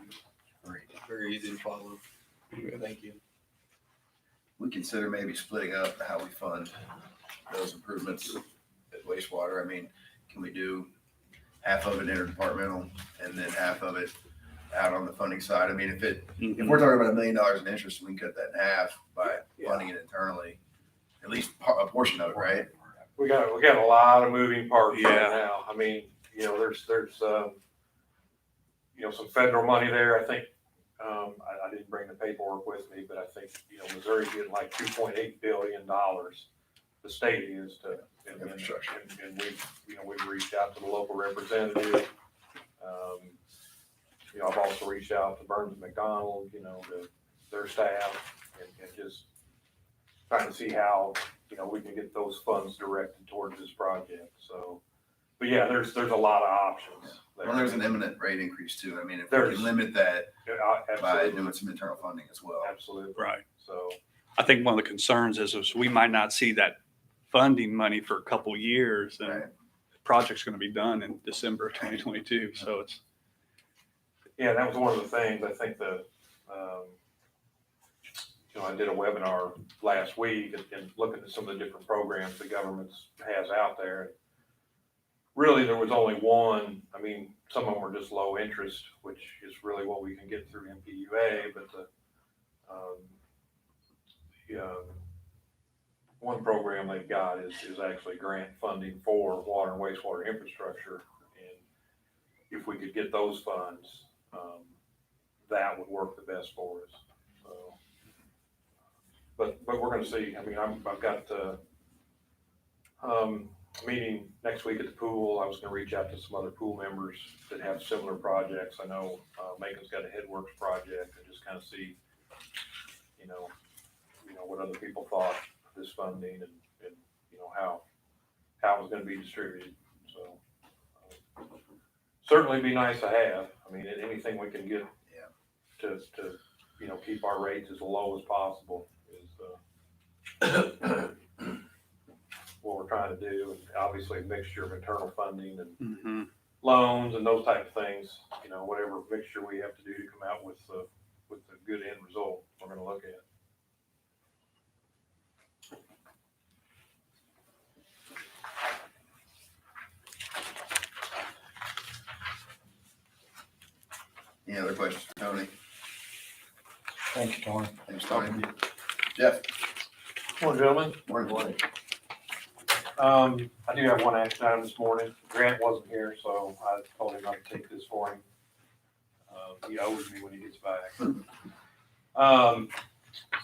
Great. Very easy to follow. Thank you. We consider maybe splitting up how we fund those improvements at wastewater. I mean, can we do half of it interdepartmental and then half of it out on the funding side? I mean, if we're talking about $1 million in interest, we can cut that in half by funding it internally, at least a portion of it, right? We got a lot of moving parts Yeah. right now. I mean, there's some federal money there. I think, I didn't bring the paperwork with me, but I think, Missouri's getting like $2.8 billion. The state is to Infrastructure. And we've reached out to the local representative. I've also reached out to Burns and McDonald, to their staff and just trying to see how, we can get those funds directed towards this project. So, but yeah, there's a lot of options. Well, there's an imminent rate increase too. I mean, if we There's- can limit that by Absolutely. doing some internal funding as well. Absolutely. Right. So, I think one of the concerns is we might not see that funding money for a couple years, and Right. the project's going to be done in December of 2022. So it's, yeah, that was one of the things. I think I did a webinar last week and looking at some of the different programs the government has out there. Really, there was only one. I mean, some of them were just low interest, which is really what we can get through MPUA, but the one program they've got is actually grant funding for water and wastewater infrastructure. And if we could get those funds, that would work the best for us. So, but we're going to see. I mean, I've got a meeting next week at the pool. I was going to reach out to some other pool members that have similar projects. I know Macon's got a Headworks project, and just kind of see, what other people thought of this funding and how it was going to be distributed. So certainly be nice to have. I mean, anything we can get to keep our rates as low as possible is what we're trying to do. And obviously a mixture of internal funding and loans and those type of things, whatever mixture we have to do to come out with a good end result, we're going to look at. Any other questions for Tony? Thanks, Tony. Thanks, Tony. Jeff? Morning, gentlemen. Morning. I do have one action item this morning. Grant wasn't here, so I told him not to take this for him. He owes me when he gets back.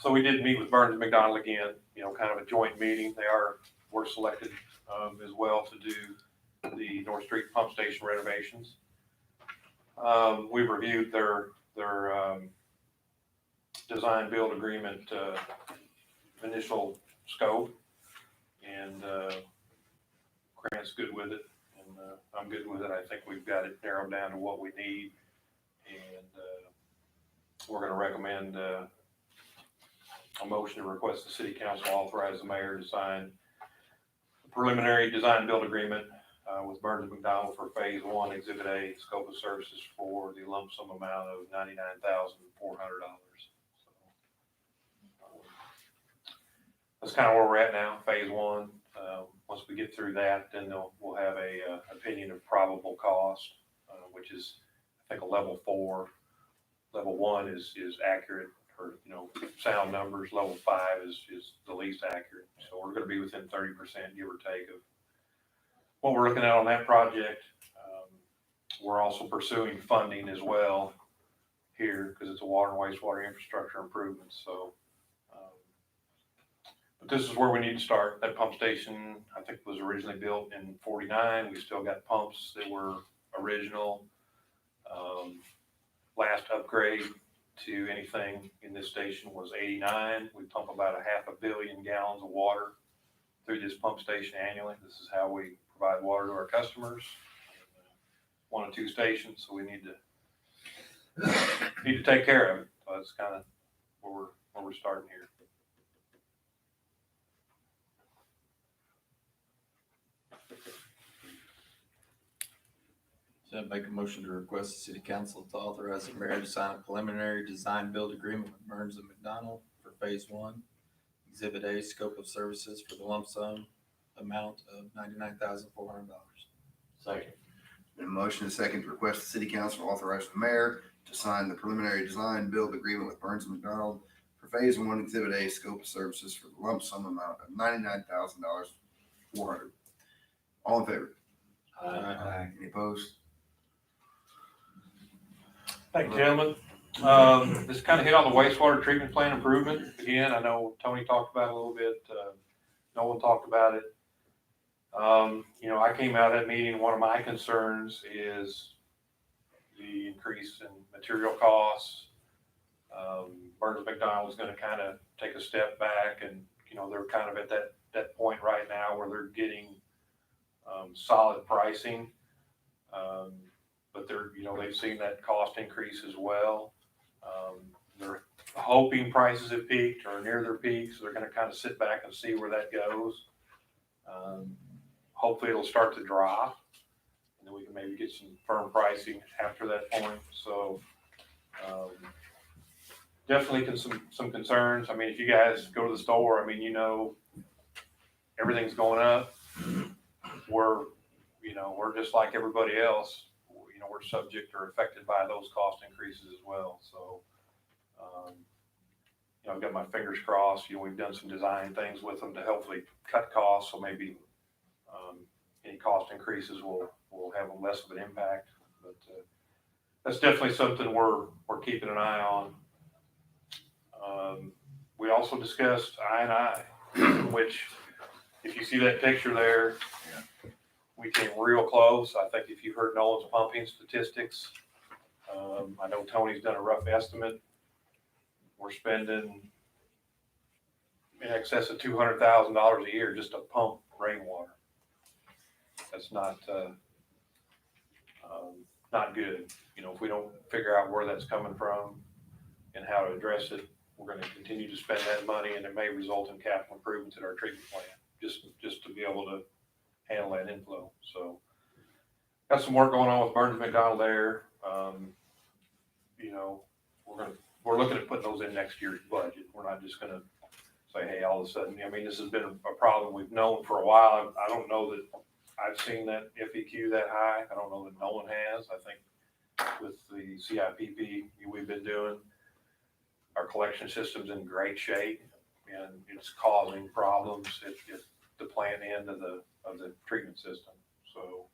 So we did meet with Burns and McDonald again, kind of a joint meeting. Were selected as well to do the North Street pump station renovations. We've reviewed their design build agreement initial scope, and Grant's good with it, and I'm good with it. I think we've got it narrowed down to what we need, and we're going to recommend a motion to request the city council authorize the mayor to sign the preliminary design build agreement with Burns and McDonald for phase 1, exhibit A, scope of services for the lump sum amount of $99,400. That's kind of where we're at now, phase 1. Once we get through that, then we'll have a opinion of probable cost, which is, I think, a level 4. Level 1 is accurate, or sound numbers. Level 5 is the least accurate. So we're going to be within 30%, give or take, of what we're looking at on that project. we're also pursuing funding as well here, because it's a water and wastewater infrastructure improvement, so. But this is where we need to start. That pump station, I think, was originally built in 49. We still got pumps that were original. Last upgrade to anything in this station was 89. We pump about 500 million gallons of water through this pump station annually. This is how we provide water to our customers. 1 and 2 stations, so we need to take care of it. So that's kind of where we're starting here. So I'd make a motion to request the city council to authorize the mayor to sign a preliminary design build agreement with Burns and McDonnell for phase 1. Exhibit A, scope of services for the lump sum amount of $99,400. Second. Been a motion and a second to request the city council authorize the mayor to sign the preliminary design build agreement with Burns and McDonnell for phase 1, exhibit A, scope of services for the lump sum amount of $99,400. All in favor? Aye. Any opposed? Thank you, gentlemen. This kind of hit on the wastewater treatment plant improvement. Again, I know Tony talked about it a little bit. No one talked about it. I came out of that meeting, one of my concerns is the increase in material costs. Burns McDonnell is going to kind of take a step back, and, they're kind of at that point right now where they're getting solid pricing. But they've seen that cost increase as well. They're hoping prices have peaked or near their peak, so they're going to kind of sit back and see where that goes. Hopefully it'll start to drop, and then we can maybe get some firm pricing after that point. So definitely some concerns. I mean, if you guys go to the store, everything's going up. We're just like everybody else. We're subject or affected by those cost increases as well. So, I've got my fingers crossed. We've done some design things with them to hopefully cut costs. So maybe any cost increases will have less of an impact. But that's definitely something we're keeping an eye on. We also discussed I&I, which, if you see that picture there, we came real close. I think if you heard Nolan's pumping statistics, I know Tony's done a rough estimate. We're spending in excess of $200,000 a year just to pump rainwater. That's not good. If we don't figure out where that's coming from and how to address it, we're going to continue to spend that money, and it may result in capital improvements at our treatment plant, just to be able to handle that inflow. So got some work going on with Burns McDonnell there. We're looking at putting those in next year's budget. We're not just gonna say, hey, all of a sudden, this has been a problem we've known for a while. I don't know that I've seen that FEQ that high. I don't know that Nolan has. I think with the CIPP we've been doing, our collection system's in great shape, and it's causing problems at the plant end of the treatment system. So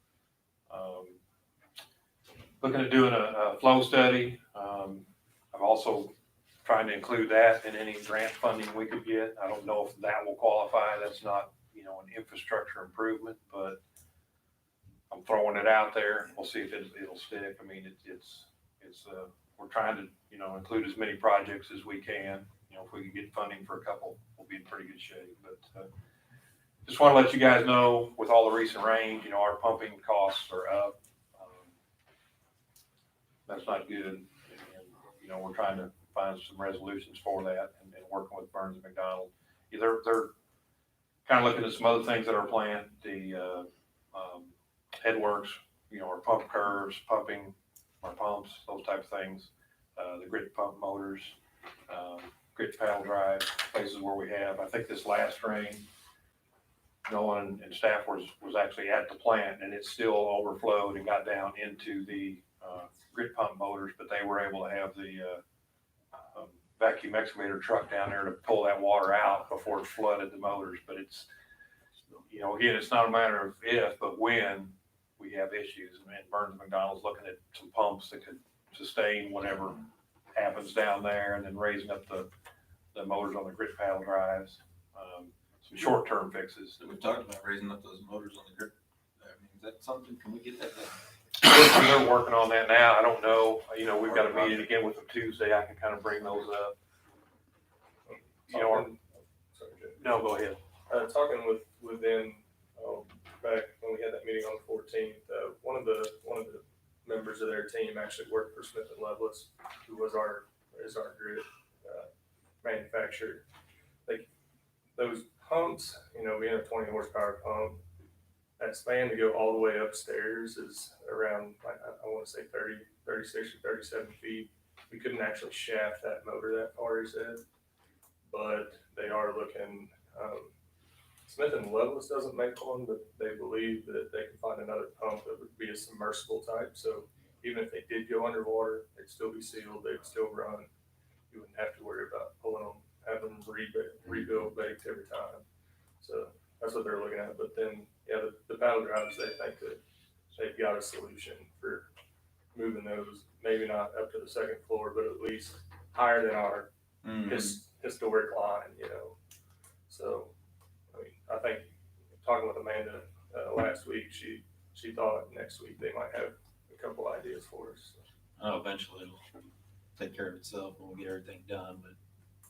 looking at doing a flow study. I'm also trying to include that in any grant funding we could get. I don't know if that will qualify. That's not, an infrastructure improvement, but I'm throwing it out there. We'll see if it'll stick. We're trying to, include as many projects as we can. If we can get funding for a couple, we'll be in pretty good shape. But just want to let you guys know, with all the recent rain, our pumping costs are up. That's not good. And we're trying to find some resolutions for that, and working with Burns and McDonnell. They're kind of looking at some other things at our plant, the headworks, our pump curves, pumping our pumps, those type of things, the grit pump motors, grit paddle drive, places where we have. I think this last rain, Nolan and staff was actually at the plant, and it still overflowed and got down into the grit pump motors, but they were able to have the vacuum excavator truck down there to pull that water out before it flooded the motors. But it's, again, it's not a matter of if, but when we we have issues. And Burns McDonald's looking at some pumps that could sustain whatever happens down there, and then raising up the motors on the grit paddle drives. Some short-term fixes. We've talked about raising up those motors on the grip. I mean, is that something, can we get that done? They're working on that now. I don't know. You know, we've got a meeting again with them Tuesday. I can kind of bring those up. You know, Sorry, Jay. no, go ahead. Talking with them, back when we had that meeting on the 14th, one of the members of their team actually worked for Smith and Loveless, who is our grid manufacturer. Those pumps, you know, being a 20 horsepower pump, that span to go all the way upstairs is around, I want to say 36 or 37 feet. We couldn't actually shaft that motor that far, he said, but they are looking. Smith and Loveless doesn't make one, but they believe that they can find another pump that would be a submersible type. So even if they did go underwater, they'd still be sealed, they'd still run. You wouldn't have to worry about pulling them, having them rebuild baked every time. So that's what they're looking at. But then, yeah, the paddle drives, they think that they've got a solution for moving those, maybe not up to the second floor, but at least higher than our historic line, you know. So, I mean, I think talking with Amanda last week, she thought next week they might have a couple ideas for us. Oh, eventually it'll take care of itself when we get everything done, but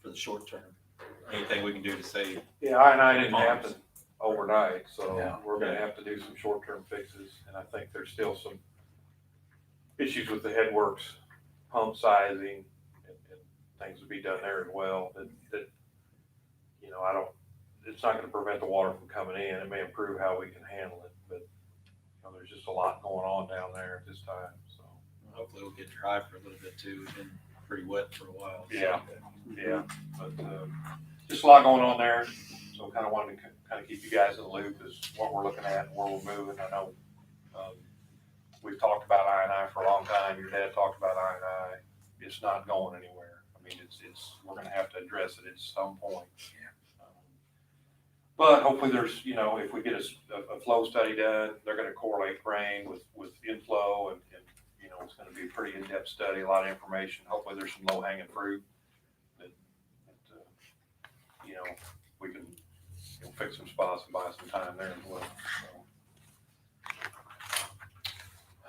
for the short term, anything we can do to save. Yeah, I didn't happen overnight, so Yeah. we're gonna have to do some short-term fixes, and I think there's still some issues with the headworks, pump sizing, and things to be done there as well, that, you know, it's not gonna prevent the water from coming in. It may improve how we can handle it, but, you know, there's just a lot going on down there at this time, so. Hopefully we'll get dry for a little bit too. It's been pretty wet for a while. so. Yeah, but, just a lot going on there, so kind of wanted to kind of keep you guys in the loop as what we're looking at and where we're moving. I know, we've talked about I&I for a long time. Your dad talked about I&I. It's not going anywhere. I mean, we're gonna have to address it at some point. But hopefully there's, you know, if we get a flow study done, they're gonna correlate rain with inflow and, you know, it's gonna be a pretty in-depth study, a lot of information. Hopefully there's some low-hanging fruit that you know, we can, you know, fix some spots and buy some time there as well.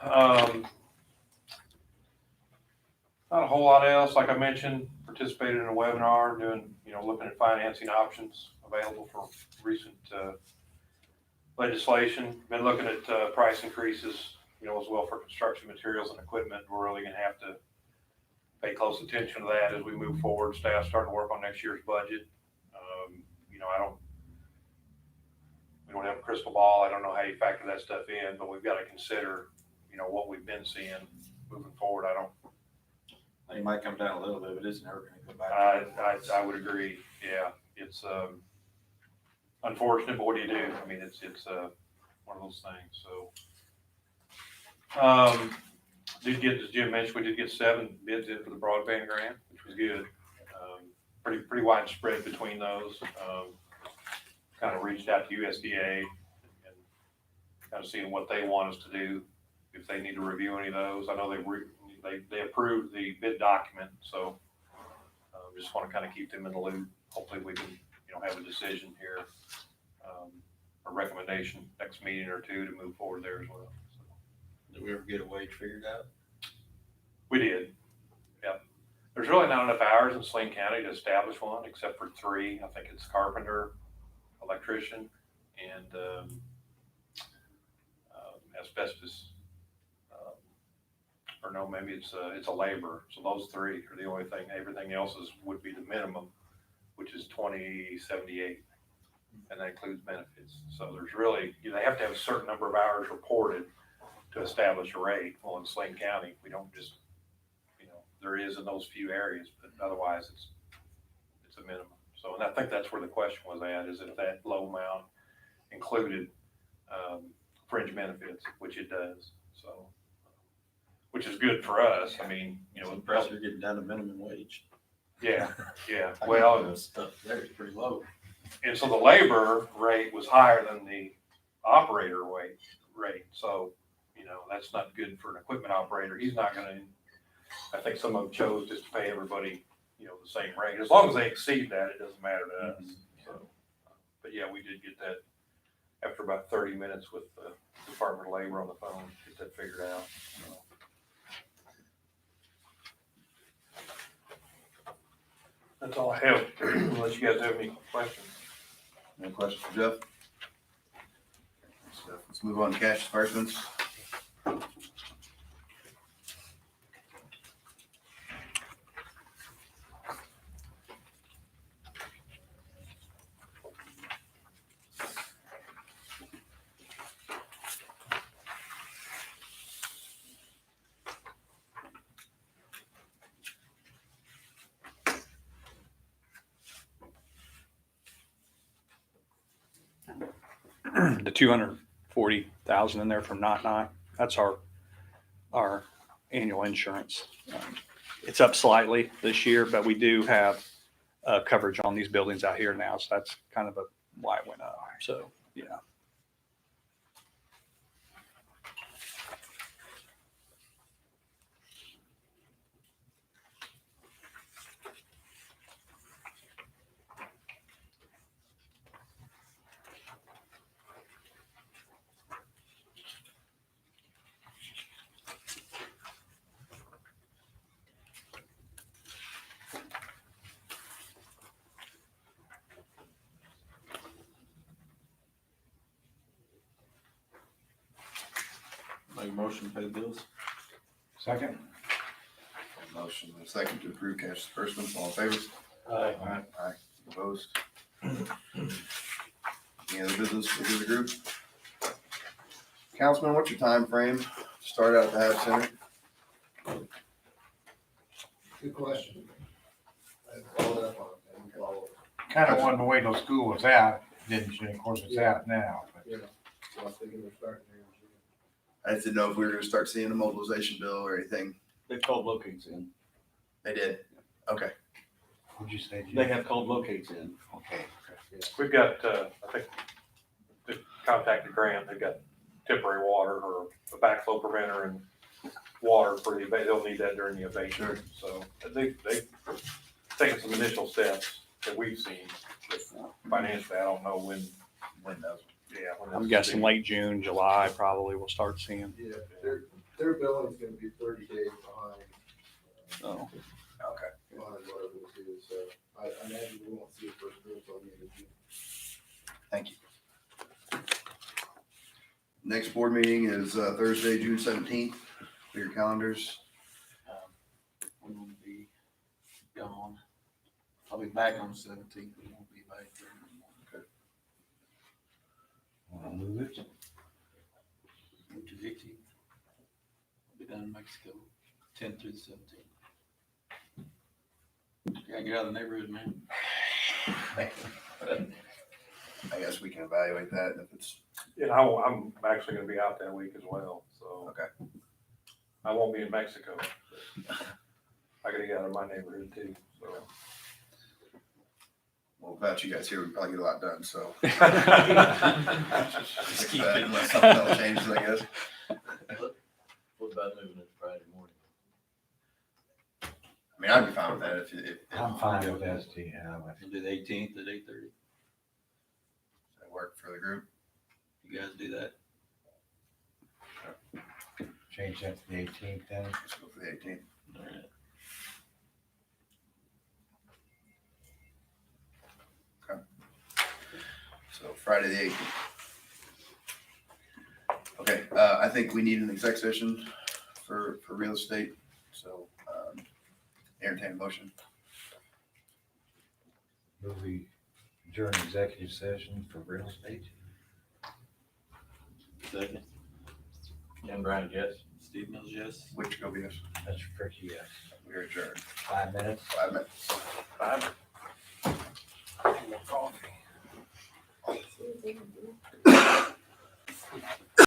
So. Not a whole lot else. Like I mentioned, participated in a webinar doing, you know, looking at financing options available for recent legislation. Been looking at price increases, you know, as well for construction materials and equipment. We're really gonna have to pay close attention to that as we move forward. Staff's starting to work on next year's budget. You know, we don't have a crystal ball. I don't know how you factor that stuff in, but we've got to consider, you know, what we've been seeing moving forward. It might come down a little bit, but it's never gonna go back. I would agree. Yeah, it's unfortunate, but what do you do? I mean, it's one of those things. So, did get, as Jim mentioned, we did get 7 bids in for the broadband grant, which was good. Pretty widespread between those. Kind of reached out to USDA and kind of seeing what they want us to do, if they need to review any of those. I know they approved the bid document, so just want to kind of keep them in the loop. Hopefully we can, you know, have a decision here, a recommendation next meeting or two to move forward there as well. So. Did we ever get a wage figured out? We did. Yep. There's really not enough hours in Sling County to establish one, except for 3. I think it's carpenter, electrician, and asbestos. Or no, maybe it's a laborer. So those 3 are the only thing. Everything else would be the minimum, which is $20.78, and that includes benefits. So there's really, you know, they have to have a certain number of hours reported to establish a rate. Well, in Sling County, we don't just, you know, there is in those few areas, but otherwise it's a minimum. So, and I think that's where the question was at, is if that low amount included fringe benefits, which it does. So, which is good for us. I mean, you know, Impressed you're getting down to minimum wage. yeah. I Well, think stuff there is pretty low. and so the labor rate was higher than the operator rate. So know, that's not good for an equipment operator. He's not gonna, I think some of them chose just to pay everybody, you know, the same rate. As long as they exceed that, it doesn't matter to us. So, but yeah, we did get that after about 30 minutes with the Department of Labor on the phone, get that figured out. That's all I have, unless you guys have any questions. Any questions for Jeff? So let's move on to cash disbursements. The 240,000 in there from Not, that's our annual insurance. It's up slightly this year, but we do have coverage on these buildings out here now, so that's kind of why it went up. So, yeah. Make a motion to pay the bills. Second? Motion and a second to approve cash disbursements. All in favor? Aye. Aye. Opposed? Any other business for the group? Councilman, what's your time frame to start out at the Hav Center? Good question. I followed up on it. I didn't follow up. Kind of wanted to wait till school was out, didn't you? Of course, it's out now. But Yeah, so I was thinking they're starting here in June. I just didn't know if we were gonna start seeing a mobilization bill or anything. They've called locates in. They did? Okay. What'd you say, Jim? They have called locates in. Okay. We've got, I think, the contacted Grant, they've got temporary water or a backflow preventer and water for the, they'll need that during the abatement. So they've taken some initial steps that we've seen. Financially, I don't know when those, yeah. when I'm those guessing be. late June, July, probably we'll start seeing. Yeah, their billing's gonna be 30 days behind, So, Okay. behind whatever it is, so I imagine we won't see a first bill until the end of June. Thank you. Next board meeting is Thursday, June 17th. Clear your calendars. We won't be gone. I'll be back on the 17th, we won't be back there anymore. Wanna move it? Move to the 18th. I'll be down in Mexico, 10th through the 17th. Gotta get out of the neighborhood, man. I guess we can evaluate that if it's, And I'm actually gonna be out that week as well, so. Okay. I won't be in Mexico. I gotta get out of my neighborhood too, so. well, without you guys here, we probably get a lot done, so. Just keep That it. Unless something else changes, I guess. What about moving it Friday morning? I mean, I'd be fine with that if I'm fine with that, too. Yeah, but We'll do the 18th at 8:30. that work for the group. You guys do that? change that to the 18th then. Let's go for the 18th. All right. So Friday the 18th. Okay, I think we need an exec session for real estate, so entertain a motion. Will we adjourn executive session for real estate? Second. Ken Brown, yes. Steve Mills, yes. Which go be us? That's tricky, yes. We are adjourned. 5 minutes? 5 minutes. 5. Coffee.